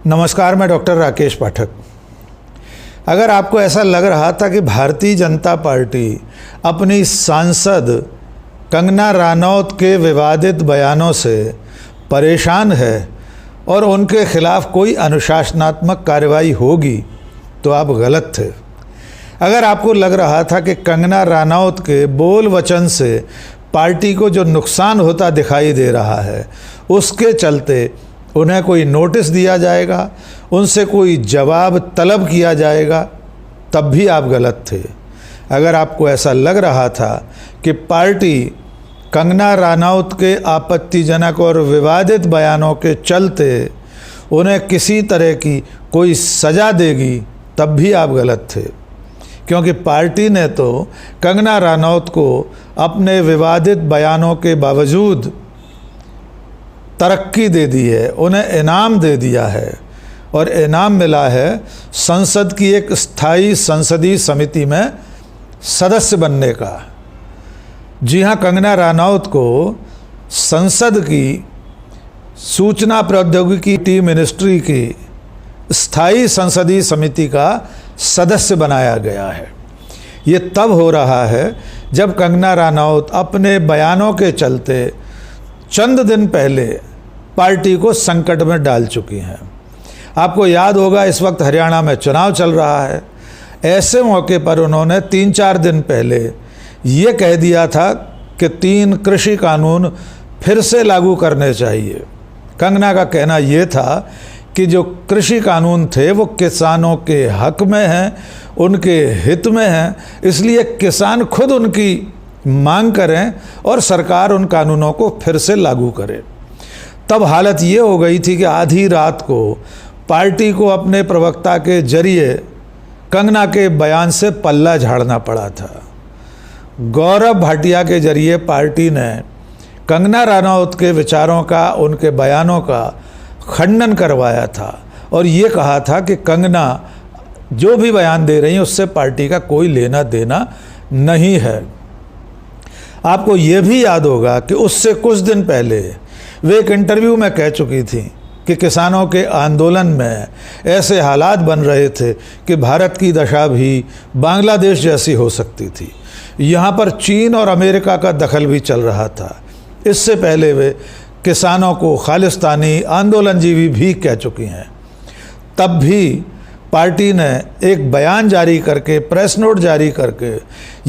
नमस्कार, मैं डॉक्टर राकेश पाठक। अगर आपको ऐसा लग रहा था कि भारतीय जनता पार्टी अपनी सांसद कंगना रनौत के विवादित बयानों से परेशान है और उनके खिलाफ कोई अनुशासनात्मक कार्रवाई होगी, तो आप गलत थे। अगर आपको लग रहा था कि कंगना रनौत के बोल वचन से पार्टी को जो नुकसान होता दिखाई दे रहा है, उसके चलते उन्हें कोई नोटिस दिया जाएगा, उनसे कोई जवाब तलब किया जाएगा, तब भी आप गलत थे। अगर आपको ऐसा लग रहा था कि पार्टी कंगना रनौत के आपत्तिजनक और विवादित बयानों के चलते उन्हें किसी तरह की कोई सज़ा देगी, तब भी आप गलत थे। क्योंकि पार्टी ने तो कंगना रनौत को अपने विवादित बयानों के बावजूद तरक्की दे दी है, उन्हें इनाम दे दिया है और इनाम मिला है संसद की एक स्थायी संसदीय समिति में सदस्य बनने का। जी हाँ, कंगना रनौत को संसद की सूचना प्रौद्योगिकी मिनिस्ट्री की स्थायी संसदीय समिति का सदस्य बनाया गया है। ये तब हो रहा है जब कंगना रनौत अपने बयानों के चलते चंद दिन पहले पार्टी को संकट में डाल चुकी हैं। आपको याद होगा, इस वक्त हरियाणा में चुनाव चल रहा है। ऐसे मौके पर उन्होंने 3-4 दिन पहले ये कह दिया था कि 3 कृषि कानून फिर से लागू करने चाहिए। कंगना का कहना ये था कि जो कृषि कानून थे वो किसानों के हक में हैं, उनके हित में हैं, इसलिए किसान खुद उनकी मांग करें और सरकार उन कानूनों को फिर से लागू करे। तब हालत ये हो गई थी कि आधी रात को पार्टी को अपने प्रवक्ता के जरिए कंगना के बयान से पल्ला झाड़ना पड़ा था। गौरव भाटिया के जरिए पार्टी ने कंगना रनौत के विचारों का, उनके बयानों का खंडन करवाया था और ये कहा था कि कंगना जो भी बयान दे रही हैं उससे पार्टी का कोई लेना देना नहीं है। आपको ये भी याद होगा कि उससे कुछ दिन पहले वे एक इंटरव्यू में कह चुकी थी कि किसानों के आंदोलन में ऐसे हालात बन रहे थे कि भारत की दशा भी बांग्लादेश जैसी हो सकती थी। यहाँ पर चीन और अमेरिका का दखल भी चल रहा था। इससे पहले वे किसानों को खालिस्तानी आंदोलनजीवी भी कह चुकी हैं। तब भी पार्टी ने एक बयान जारी करके, प्रेस नोट जारी करके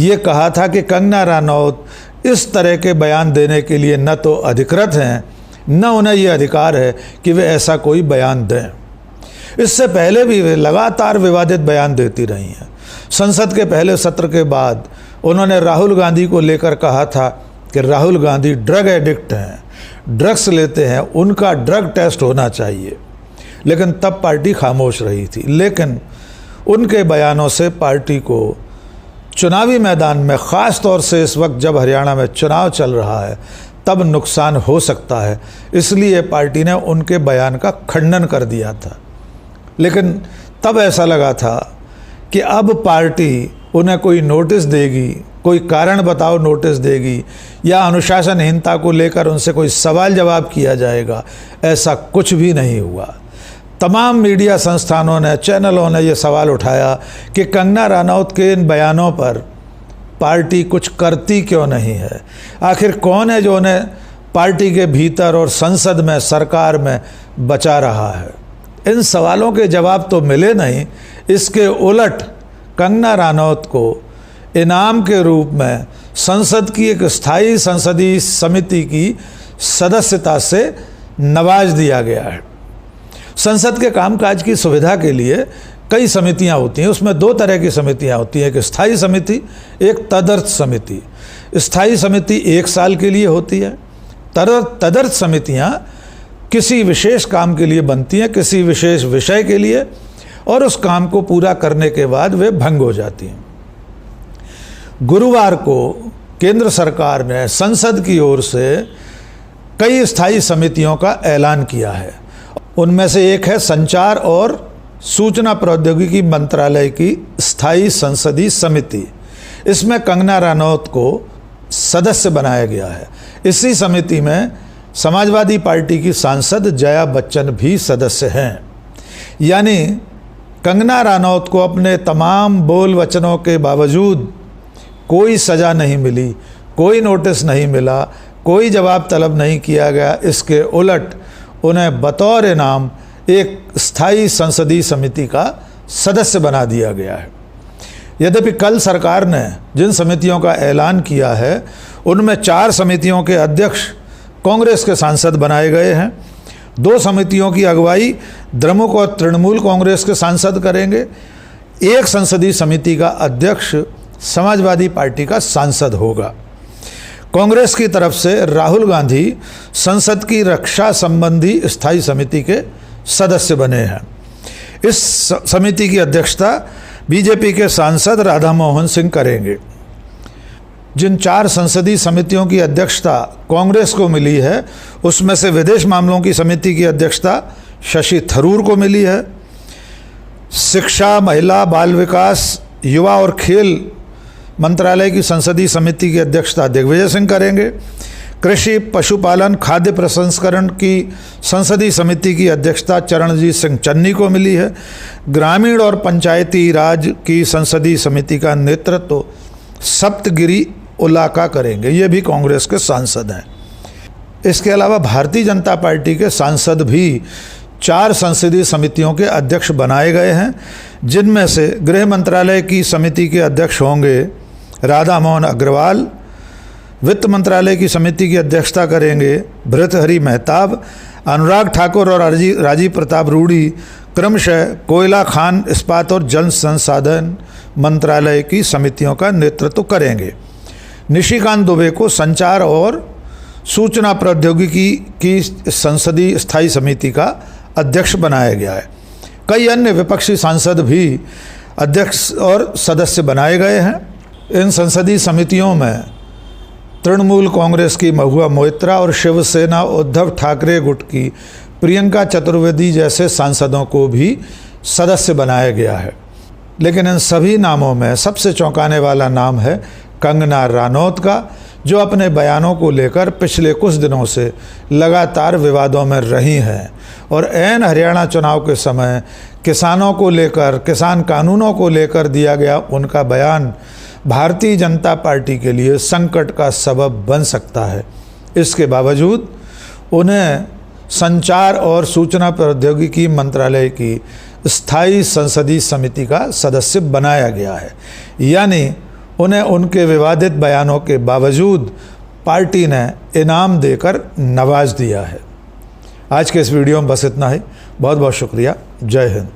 ये कहा था कि कंगना रनौत इस तरह के बयान देने के लिए न तो अधिकृत हैं, न उन्हें ये अधिकार है कि वे ऐसा कोई बयान दें। इससे पहले भी वे लगातार विवादित बयान देती रही हैं। संसद के पहले सत्र के बाद उन्होंने राहुल गांधी को लेकर कहा था कि राहुल गांधी ड्रग एडिक्ट हैं, ड्रग्स लेते हैं, उनका ड्रग टेस्ट होना चाहिए। लेकिन तब पार्टी खामोश रही थी। लेकिन उनके बयानों से पार्टी को चुनावी मैदान में, ख़ास तौर से इस वक्त जब हरियाणा में चुनाव चल रहा है, तब नुकसान हो सकता है। इसलिए पार्टी ने उनके बयान का खंडन कर दिया था। लेकिन तब ऐसा लगा था कि अब पार्टी उन्हें कोई नोटिस देगी, कोई कारण बताओ नोटिस देगी, या अनुशासनहीनता को लेकर उनसे कोई सवाल जवाब किया जाएगा। ऐसा कुछ भी नहीं हुआ। तमाम मीडिया संस्थानों ने, चैनलों ने ये सवाल उठाया कि कंगना रनौत के इन बयानों पर पार्टी कुछ करती क्यों नहीं है। आखिर कौन है जो उन्हें पार्टी के भीतर और संसद में, सरकार में बचा रहा है। इन सवालों के जवाब तो मिले नहीं। इसके उलट कंगना रनौत को इनाम के रूप में संसद की एक स्थायी संसदीय समिति की सदस्यता से नवाज दिया गया है। संसद के कामकाज की सुविधा के लिए कई समितियां होती हैं। उसमें 2 तरह की समितियां होती हैं, एक स्थायी समिति, एक तदर्थ समिति। स्थायी समिति 1 साल के लिए होती है। तदर्थ समितियां किसी विशेष काम के लिए बनती हैं, किसी विशेष विषय के लिए, और उस काम को पूरा करने के बाद वे भंग हो जाती हैं। गुरुवार को केंद्र सरकार ने संसद की ओर से कई स्थायी समितियों का ऐलान किया है। उनमें से एक है संचार और सूचना प्रौद्योगिकी मंत्रालय की स्थायी संसदीय समिति। इसमें कंगना रनौत को सदस्य बनाया गया है। इसी समिति में समाजवादी पार्टी की सांसद जया बच्चन भी सदस्य हैं। यानी कंगना रनौत को अपने तमाम बोल वचनों के बावजूद कोई सज़ा नहीं मिली, कोई नोटिस नहीं मिला, कोई जवाब तलब नहीं किया गया। इसके उलट उन्हें बतौर इनाम एक स्थायी संसदीय समिति का सदस्य बना दिया गया है। यद्यपि कल सरकार ने जिन समितियों का ऐलान किया है उनमें 4 समितियों के अध्यक्ष कांग्रेस के सांसद बनाए गए हैं। 2 समितियों की अगुवाई द्रमुक और तृणमूल कांग्रेस के सांसद करेंगे। एक संसदीय समिति का अध्यक्ष समाजवादी पार्टी का सांसद होगा। कांग्रेस की तरफ से राहुल गांधी संसद की रक्षा संबंधी स्थायी समिति के सदस्य बने हैं। इस समिति की अध्यक्षता बीजेपी के सांसद राधा मोहन सिंह करेंगे। जिन 4 संसदीय समितियों की अध्यक्षता कांग्रेस को मिली है उसमें से विदेश मामलों की समिति की अध्यक्षता शशि थरूर को मिली है। शिक्षा, महिला, बाल विकास, युवा और खेल मंत्रालय की संसदीय समिति की अध्यक्षता दिग्विजय सिंह करेंगे। कृषि, पशुपालन, खाद्य प्रसंस्करण की संसदीय समिति की अध्यक्षता चरणजीत सिंह चन्नी को मिली है। ग्रामीण और पंचायती राज की संसदीय समिति का नेतृत्व सप्तगिरी उलाका करेंगे, ये भी कांग्रेस के सांसद हैं। इसके अलावा भारतीय जनता पार्टी के सांसद भी 4 संसदीय समितियों के अध्यक्ष बनाए गए हैं, जिनमें से गृह मंत्रालय की समिति के अध्यक्ष होंगे राधा मोहन अग्रवाल, वित्त मंत्रालय की समिति की अध्यक्षता करेंगे भृतहरि मेहताब, अनुराग ठाकुर और राजीव प्रताप रूडी क्रमशः कोयला, खान, इस्पात और जल संसाधन मंत्रालय की समितियों का नेतृत्व करेंगे। निशिकांत दुबे को संचार और सूचना प्रौद्योगिकी की संसदीय स्थायी समिति का अध्यक्ष बनाया गया है। कई अन्य विपक्षी सांसद भी अध्यक्ष और सदस्य बनाए गए हैं। इन संसदीय समितियों में तृणमूल कांग्रेस की महुआ मोइत्रा और शिवसेना उद्धव ठाकरे गुट की प्रियंका चतुर्वेदी जैसे सांसदों को भी सदस्य बनाया गया है। लेकिन इन सभी नामों में सबसे चौंकाने वाला नाम है कंगना रनौत का, जो अपने बयानों को लेकर पिछले कुछ दिनों से लगातार विवादों में रही हैं और ऐन हरियाणा चुनाव के समय किसानों को लेकर, किसान कानूनों को लेकर दिया गया उनका बयान भारतीय जनता पार्टी के लिए संकट का सबब बन सकता है। इसके बावजूद उन्हें संचार और सूचना प्रौद्योगिकी मंत्रालय की स्थायी संसदीय समिति का सदस्य बनाया गया है। यानी उन्हें उनके विवादित बयानों के बावजूद पार्टी ने इनाम देकर नवाज दिया है। आज के इस वीडियो में बस इतना ही। बहुत बहुत शुक्रिया। जय हिंद।